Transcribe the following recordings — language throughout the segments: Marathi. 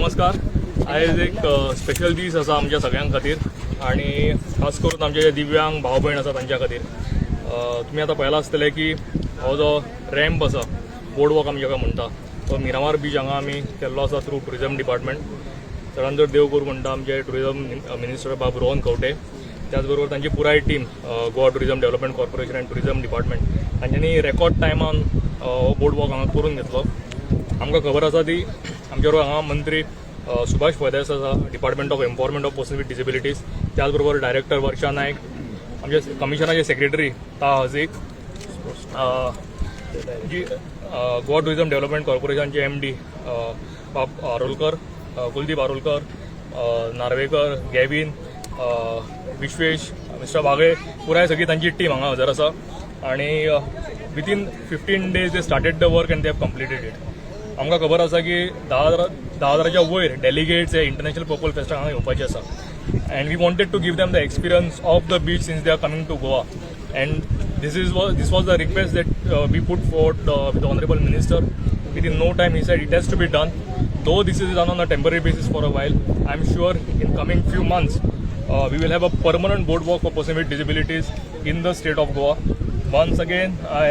नमस्कार. आयज एक स्पेशल दीस आसा आमच्या सगळ्यां खातीर आणि खास करून आमचे जे दिव्यांग भाव भयण आसा तांच्या खातीर. तुम्ही आता पळयलां आसतलें की हो जो रॅम्प आसा, बोर्ड वॉक आमी जाका म्हणटा, तो मिरामार बीच हांगा आमी केल्लो आसा थ्रू टुरिजम डिपार्टमेंट. चडान चड देव करूं म्हणटा आमचे टुरिजम मिनिस्टर बाब रोहन खंवटे, त्याचबरोबर तांची पुराय team Goa tourism development corporation and tourism department हांच्यांनी रेकॉर्ड टायमान हो बोर्ड वॉक हांगा करून घेतलो. आमकां खबर आसा ती आमचे बरोबर हांगा मंत्री सुभाष फळदेसाय आसा, department of empowerment of person with disabilities, त्याचबरोबर डायरेक्टर वर्षा नायक, आमचे कमिशनाचे सेक्रेटरी ता हजीक, जी गोवा टुरिजम डेव्हलपमेंट कॉर्पोरेशनचे MD बाब आरोलकर, कुलदीप आरोलकर, नार्वेकर, गॅविन, विश्वेश, मिस्टर बागळे, पुराय सगळी तांची टीम हांगा हजर आसा. आणि within 15 days they started the work and they have completed it. आमकां खबर आसा की 10,000च्या वयर डेलिगेट्स हे इंटरनॅशनल पर्पल फेस्टाक हांगा येवपाचे आसा. And we wanted to give them the experience of the beach since they are coming to Goa. And this was the request that we put forward with the Honorable Minister. Within no time he said it has to be done. Though this is done on a temporary basis for a while, I'm sure in coming few months we will have a permanent boardwalk for persons with disabilities in the state of Goa. Once again, I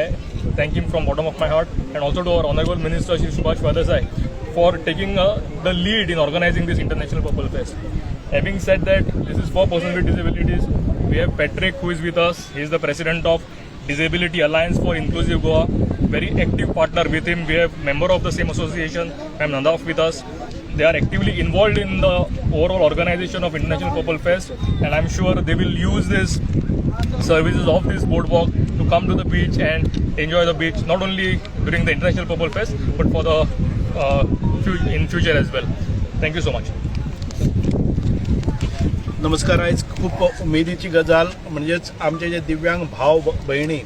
thank him from bottom of my heart, and also to our Honorable Minister Shri Subhash Fळदेसाय for taking the lead in organizing this International Purple Fest. Having said that, this is for persons with disabilities. We have Patrick who is with us. He is the president of Disability Alliance for Inclusive Goa. Very active partner with him. We have member of the same association, Ma'am Nandaf, with us. They are actively involved in the overall organization of International Purple Fest, and I'm sure they will use this services of this boardwalk to come to the beach and enjoy the beach, not only during the International Purple Fest but for the in future as well. Thank you so much. नमस्कार. आयज खूप उमेदीची गजाल म्हणजेच आमचे जे दिव्यांग भाव भयणी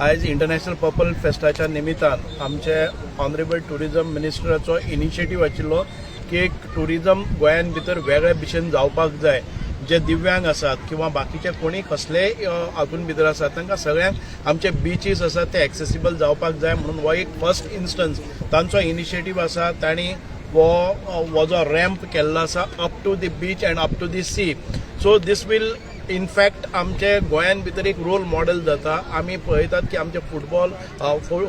आयज इंटरनॅशनल पर्पल फेस्टाच्या निमित्तान आमचे ऑनरेबल टुरिजम मिनिस्टराचो इनिशिएटीव आशिल्लो की एक टुरिजम गोंयान भितर वेगळे भशेन जावपाक जाय. जे दिव्यांग आसात किंवा बाकीचे कोणी कसलेय हातून भितर आसात तांकां सगळ्यांक आमचे बीचीस आसात ते एक्सेसिबल जावपाक जाय म्हणून हो एक फर्स्ट इन्स्टन्स तांचो इनिशिएटीव आसा. तांणी वो जो रॅम्प केल्लो आसा up to the beach and up to the sea. So this will in fact आमचे गोंयान भितर एक रोल मॉडेल जाता. आमी पळयतात की आमचे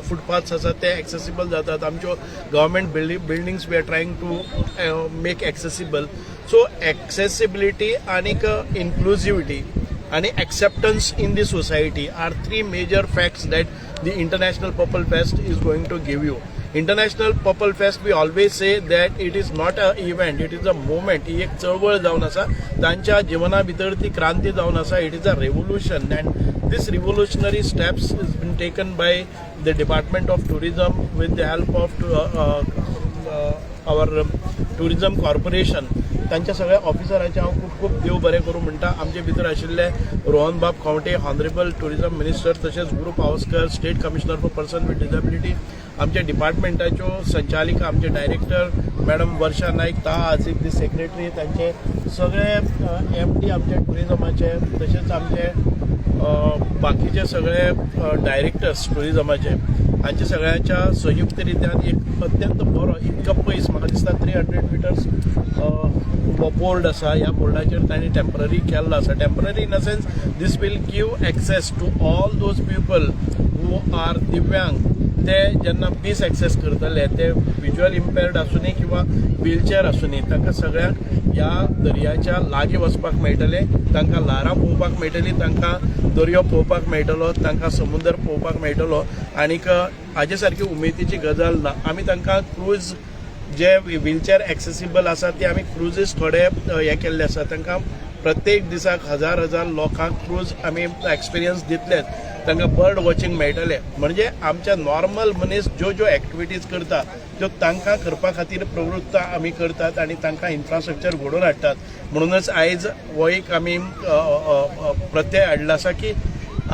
फुटपाथ्स आसात ते एक्सेसिबल जातात. आमच्यो government buildings we are trying to make accessible. So accessibility आनीक इन्क्लुझिविटी आणि acceptance in the society are three major facts that the International Purple Fest is going to give you. International Purple Fest, we always say that it is not a event, it is a movement. ही एक चळवळ जावन आसा, तांच्या जिवना भितर ती क्रांती जावन आसा. It is a revolution and this revolutionary steps has been taken by the Department of Tourism with the help of our tourism corporation. तांच्या सगळ्या ऑफिसरांचे हांव खूब खूब देव बरें करूं म्हणटा. आमचे भितर आशिल्ले रोहन बाब खंवटे, ऑनरेबल टुरिजम मिनिस्टर, तशेंच Guru Pawaskar, state commissioner for person with disability, आमच्या डिपार्टमेंटाच्यो संचालिका, आमचे डायरेक्टर मॅडम वर्षा नायक, ता हाजीक दी सेक्रेटरी, तांचे सगळे MD आमचे टुरिजमाचे, तशेंच आमचे बाकीचे सगळे डायरेक्टर्स टुरिजमाचे, हांच्या सगळ्यांच्या संयुक्त रित्यान एक अत्यंत बरो इतका पयस म्हाका दिसता 300 मिटर्स बोर्ड आसा. ह्या बोर्डाचेर तांणी टेम्पररी केल्लो आसा. Temporary in a sense this will give access to all those people who are divyang. ते जेन्ना बीच एक्सेस करतले ते विज्युअल इम्पेर्ड आसूनी किंवा व्हीलचेअर आसूनी तांकां सगळ्यांक ह्या दर्याच्या लागीं वचपाक मेळटलें. तांकां ल्हारां पळोवपाक मेळटलीं, तांकां दर्यो पळोवपाक मेळटलो, तांकां समुद्र पळोवपाक मेळटलो. आनीक हाजे सारकी उमेदीची गजाल ना. आमी तांकां क्रूज जे व्हीलचेअर एक्सेसिबल आसा ते आमी क्रुजीस थोडे हे केल्ले आसा. तांकां प्रत्येक दिसाक 1000 लोकांक क्रूज आमी एक्सपिरियन्स दितलेच. तांकां बर्ड वॉचिंग मेळटलें. म्हणजे आमच्या नॉर्मल मनीस ज्यो एक्टिविटीज करता त्यो तांकां करपा खातीर प्रवृत्त आमी करतात आनी तांकां इन्फ्रास्ट्रक्चर घडोवन हाडटात. म्हणूनच आयज हो एक आमी प्रत्यय हाडला आसा की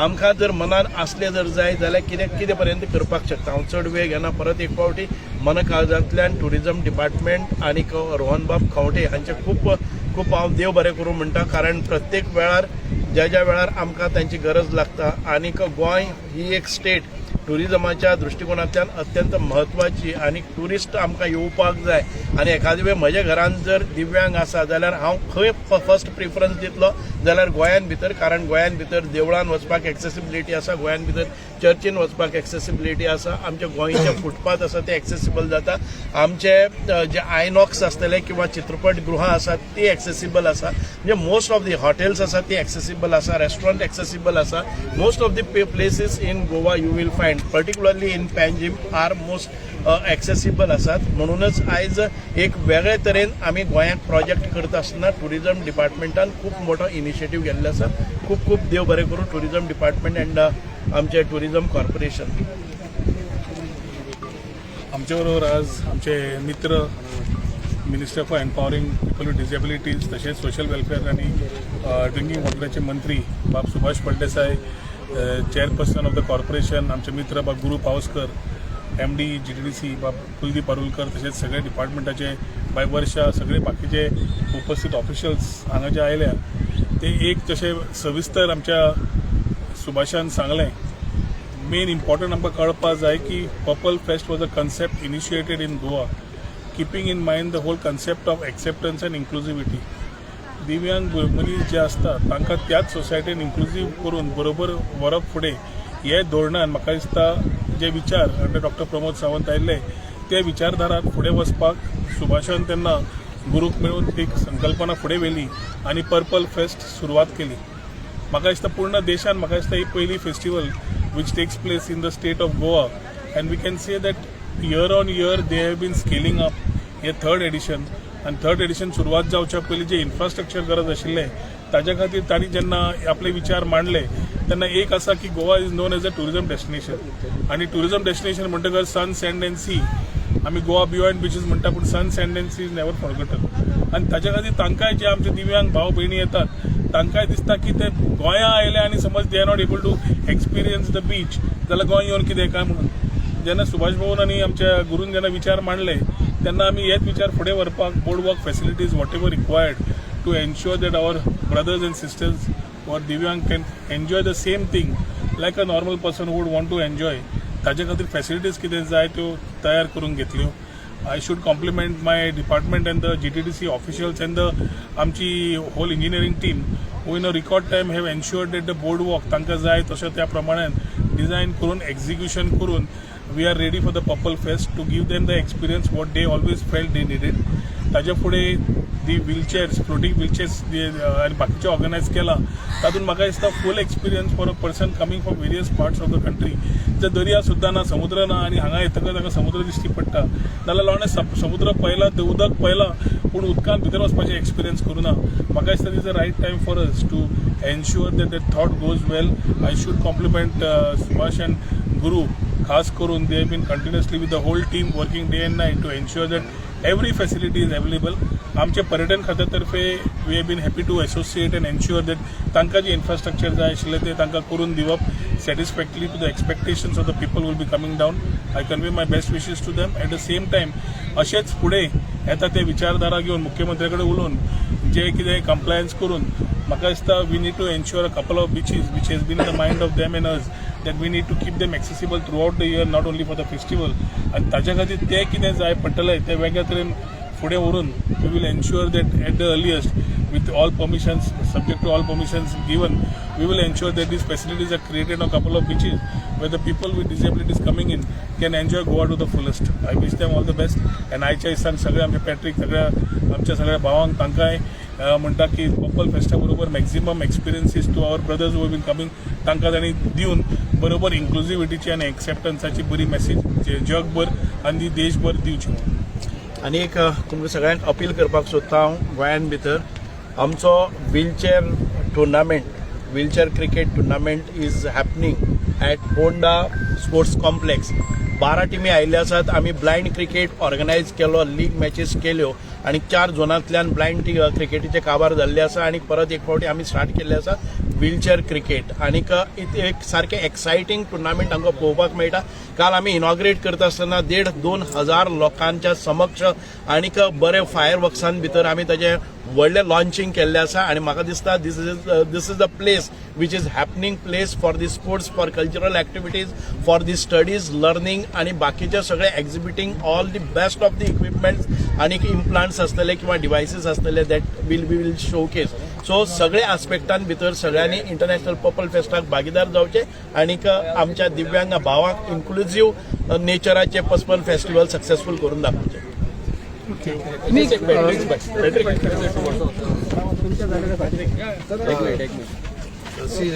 आमकां जर मनान असलें जर जाय जाल्यार कितें पर्यंत करपाक शकता. हांव चड वेळ घेना. परत एक फावटी मन काळजांतल्यान टुरिजम डिपार्टमेंट आनीक रोहन बाब खंवटे हांचे खूब खूब हांव देव बरें करूं म्हणटा. कारण प्रत्येक वेळार ज्या वेळार आमकां तांची गरज लागता. आनीक गोंय ही एक स्टेट टुरिजमाच्या दृष्टिकोनांतल्यान अत्यंत महत्वाची आणि टुरिस्ट आमकां येवपाक जाय आनी एखादे वेळ म्हज्या घरांत जर दिव्यांग आसा जाल्यार हांव खंय फर्स्ट प्रिफरन्स दितलो जाल्यार गोंयान भितर, कारण गोंयान भितर देवळान वचपाक एक्सेसिबिलिटी आसा, गोंयान भितर चर्चीन वचपाक एक्सेसिबिलिटी आसा, आमचे गोंयचे फुटपाथ आसा ते एक्सेसिबल जाता, आमचे जे आयनॉक्स आसतले किंवा चित्रपटगृहां आसात ती एक्सेसिबल आसा, म्हणजे मोस्ट ऑफ दी हॉटेल्स आसा ती एक्सेसिबल आसा, रेस्टॉरंट एक्सेसिबल आसा. Most of the places in Goa you will find particularly in Panjim are most accessible आसात. म्हणूनच आयज एक वेगळे तरेन आमी गोंयांत प्रोजेक्ट करता आसतना टुरिजम डिपार्टमेंटान खूब मोठो इनिशिएटीव घेल्लो आसा. खूब खूब देव बरें करूं टुरिजम डिपार्टमेंट अँड आमचे टुरिजम कॉर्पोरेशन. आमच्या बरोबर आज आमचे मित्र minister for empowering people with disabilities तसेच सोशल वेलफेअर आणि ड्रिंकिंग वॉटरचे मंत्री बाब Subhash Phaldesai, chairperson of the corporation आमचे मित्र बाब गुरु पावसकर, MD GTDC बाब कुलदीप पारुलकर, तसेच सगळे डिपार्टमेंटाचे बाय वर्षा सगळे बाकीचे उपस्थित ऑफिशियल्स हांगा जे आयल्या ते एक जशे सविस्तर आमच्या सुभाषान सांगलें. मेन इम्पॉर्टंट आमकां कळपाक जाय की purple fest was a concept initiated in Goa keeping in mind the whole concept of acceptance and inclusivity. दिव्यांग मनीस जे असतात तांकां त्याच सोसायटीन इन्क्लुसीव करून बरोबर व्हरप फुडें हे धोरणान म्हाका दिसता जे विचार अंडर डॉक्टर प्रमोद सावंत आयिल्ले ते विचारधारात फुडें वचपाक सुभाषान तेन्ना गुरूक मेळून एक संकल्पना फुडें व्हेली आनी पर्पल फेस्ट सुरवात केली. म्हाका दिसता पूर्ण देशान म्हाका दिसता ही पयली festival which takes place in the state of Goa and we can say that year on year they have been scaling up. हे थर्ड एडिशन सुरवात जावच्या पयलीं जे इन्फ्रास्ट्रक्चर गरज आशिल्ले ताज्या खातीर तांणी जेन्ना आपले विचार मांडले तेन्ना एक आसा की Goa is non as a tourism destination आनी टुरिजम डेस्टिनेशन म्हणटकच सन, सँड अँड सी. आमी गोवा बियॉन्ड बीचीस म्हणटा पूण sun, sand and sea is never forgotten. आनी ताज्या खातीर तांकांय जे आमचे दिव्यांग भाव भयणी येतात तांकांय दिसता की ते गोंया आयले आनी समज they are not able to experience the beach जाल्यार गोंय येवन कितें काय म्हणून. जेन्ना सुभाष भवन आनी आमच्या गुरून जेन्ना विचार मांडले तेन्ना आमी हेच विचार फुडें व्हरपाक boardwalk facilities whatever required to ensure that our brothers and sisters or divyang can enjoy the same thing like a normal person would want to enjoy. ताजे खातीर फॅसिलिटीज कितें जाय त्यो तयार करून घेतल्यो. I should compliment my department and the GTDC officials and the आमची whole engineering team who in a record time have ensured that the boardwalk तांकां जाय तशें त्या प्रमाणान डिझायन करून एक्झिक्युशन करून we are ready for the Purple Fest to give them the experience what they always felt they needed. ताज्या फुडें दी व्हीलचेअर्स, फ्लोटिंग व्हीलचेअर्स आनी बाकीचे ऑर्गनायज केला तातूंत म्हाका दिसता full experience for a person coming from various parts of the country. जर दर्या सुद्दां ना, समुद्र ना आनी हांगा येतकच तांकां समुद्र दिश्टी पडटा नाल्यार लोणे समुद्र पळयला, उदक पळयलां पूण उदकांत भितर वचपाचें एक्सपिरियन्स करूना. म्हाका दिसता this the right time for us to ensure that thought goes well. I should compliment Subhash and Guru खास करून they have been continuously with the whole team working day and night to ensure that every facility is available. आमचे पर्यटन खात्यातर्फे we have been happy to associate and ensure that तांकां जे इन्फ्रास्ट्रक्चर जाय आशिल्लें ते तांकां करून दिवप satisfactorily to the expectations of the people will be coming down. I convey my best wishes to them. At the same time अशेंच फुडें येता ते विचारधारा घेवन मुख्यमंत्री कडेन उलोवन जे कितें कंप्लायन्स करून म्हाका दिसता we need to ensure a couple of beaches which has been in the mind of them and us that we need to keep them accessible throughout the year, not only for the festival. आनी ताज्या खातीर ते कितें जाय पडटलें ते वेगळ्या तरेन फुडें व्हरून we will ensure that at the earliest with all permissions, subject to all permissions given, we will ensure that these facilities are created on a couple of beaches where the people with disabilities coming in can enjoy Goa to the fullest. I wish them all the best. And आयच्या दिसांक सगळे आमचे पॅट्रीक आमच्या सगळ्या भावांक तांकांय म्हणटा की पर्पल फेस्टा बरोबर maximum experiences to our brothers who have been coming तांकां तांणी दिवन बरोबर इन्क्लुझिविटीची आनी एक्सेप्टन्साची बरी मॅसेज जगभर आनी देशभर दिवची. आनी एक तुमकां सगळ्यांक अपील करपाक सोदता हांव गोंयान भितर आमचो wheelchair cricket tournament is happening at Honda sports complex. 12 टिमी आयिल्ले आसात. आमी ब्लायंड क्रिकेट ऑर्गनायज केलो, लीग मॅचीस केल्यो आनी 4 झोनांतल्यान ब्लायंड क्रिकेटीचे काबार जाल्ले आसा आनी परत एक फावटी आमी स्टार्ट केल्ले आसा. व्हीलचेअर क्रिकेट आनीक एक सारकें एक्सायटींग टुर्नामेंट आमकां पळोवपाक मेळटा. काल आमी इनॉग्रेट करता आसतना 1,500-2,000 लोकांच्या समक्ष आनीक बरे फायर वर्क्सान भितर आमी ताजें व्हडलें लॉन्चिंग केल्लें आसा. आनी म्हाका दिसता this is the place which is happening place for the sports, for cultural activities, for the studies, learning आनी बाकीचे सगळे exhibiting all the best of the equipments आनीक इम्प्लांट्स आसतले किंवा डिवायसीस आसतले दॅट विल शोकेस. सो सगळे आस्पेक्टान भितर सगळ्यांनी इंटरनॅशनल पर्पल फेस्टाक भागीदार जावचे आनीक आमच्या दिव्यांग भावांक इन्क्लुझिव्ह नेचराचे पर्पल फेस्टिवल सक्सेसफूल करून दाखोवचे. See,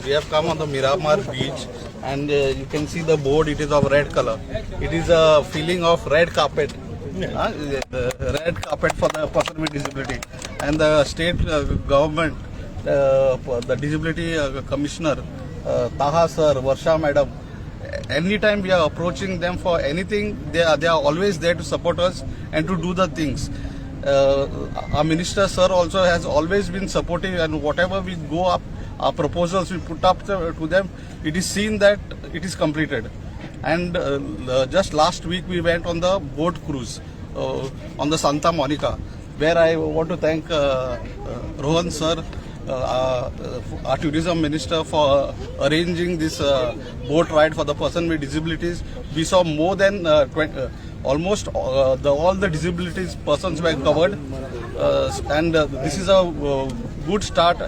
we have come on the Miramar beach, and you can see the board. It is of red color. It is a feeling of red carpet. The red carpet for the person with disability, and the state government, the disability commissioner, Taha sir, Varsha madam. Anytime we are approaching them for anything, they are always there to support us and to do the things. Our minister sir also has always been supportive, and whatever we go up, our proposals we put up to them, it is seen that it is completed. And just last week we went on the boat cruise on the Santa Monica, where I want to thank Rohan sir, our tourism minister, for arranging this boat ride for the person with disabilities. We saw more than 20, almost all the disabilities persons were covered, and this is a good start.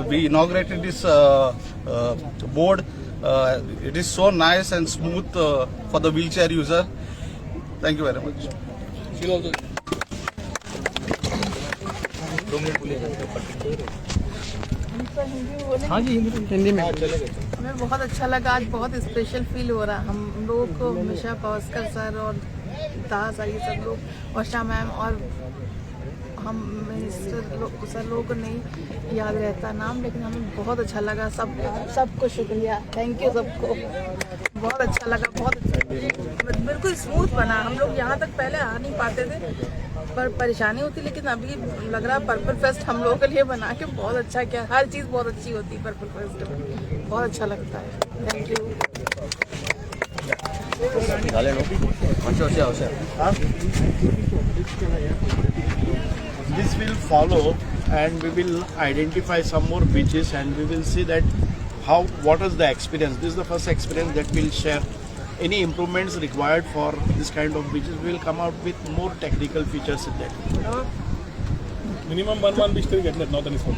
We inaugurated this board. It is so nice and smooth for the wheelchair user. Thank you very much. हाँ जी हिंदी में हमें बहुत अच्छा लगा. आज बहुत स्पेशल फील हो रहा. हम लोगों को हमेशा पावस्कर सर और दास सर, ये सब लोग, वर्षा मैम और हम मिनिस्टर सर लोगों को नहीं याद रहता नाम, लेकिन हमें बहुत अच्छा लगा. सबको शुक्रिया, थैंक यू सबको. बहुत अच्छा लगा, बहुत अच्छा, बिल्कुल स्मूथ बना. हम लोग यहाँ तक पहले आ नहीं पाते थे, पर परेशानी होती, लेकिन अभी लग रहा पर्पल फेस्ट हम लोगों के लिए बना के बहुत अच्छा किया. हर चीज़ बहुत अच्छी होती है पर्पल फेस्ट में, बहुत अच्छा लगता है. Thank you. This will follow, and we will identify some more beaches, and we will see that what is the experience. This is the first experience that we'll share. Any improvements required for this kind of beaches, we will come out with more technical features in that. Minimum 1 month beach तरी घेतलेत नॉर्थ आणि साऊथ.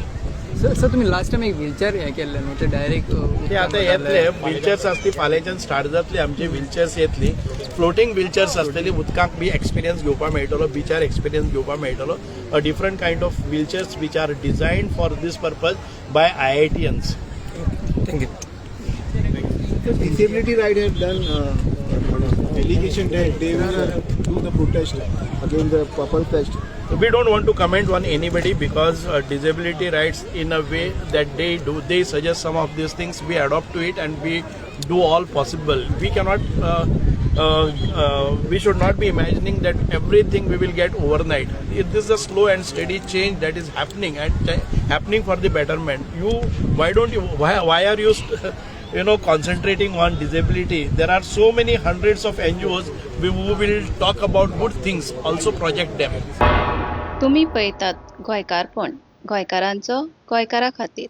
सर तुम्ही लास्ट टाइम एक व्हीलचेअर हे केल्ले न्हू, ते डायरेक्ट ते आता येतले व्हीलचेअर्स आसली, फाल्यांच्यान स्टार्ट जातली आमची व्हीलचेअर्स येतली. फ्लोटिंग व्हीलचेअर्स आसतली, उदकाक बी एक्सपिरियन्स घेवपाक मेळटलो, बिचार एक्सपिरियन्स घेवपाक मेळटलो. A different kind of wheelchairs which are designed for this purpose by IITians. Thank you. Disability Ride has done delegation that they will do the protest against the Purple Fest. We don't want to comment on anybody because disability rights, in a way that they suggest some of these things, we adopt to it and we do all possible. We cannot, we should not be imagining that everything we will get overnight. This is a slow and steady change that is happening and happening for the betterment. Why are you concentrating on disability? There are so many hundreds of NGOs who will talk about good things, also project them. तुम्ही पळयतात गोंयकारपण, गोंयकारांचो गोंयकारा खातीर.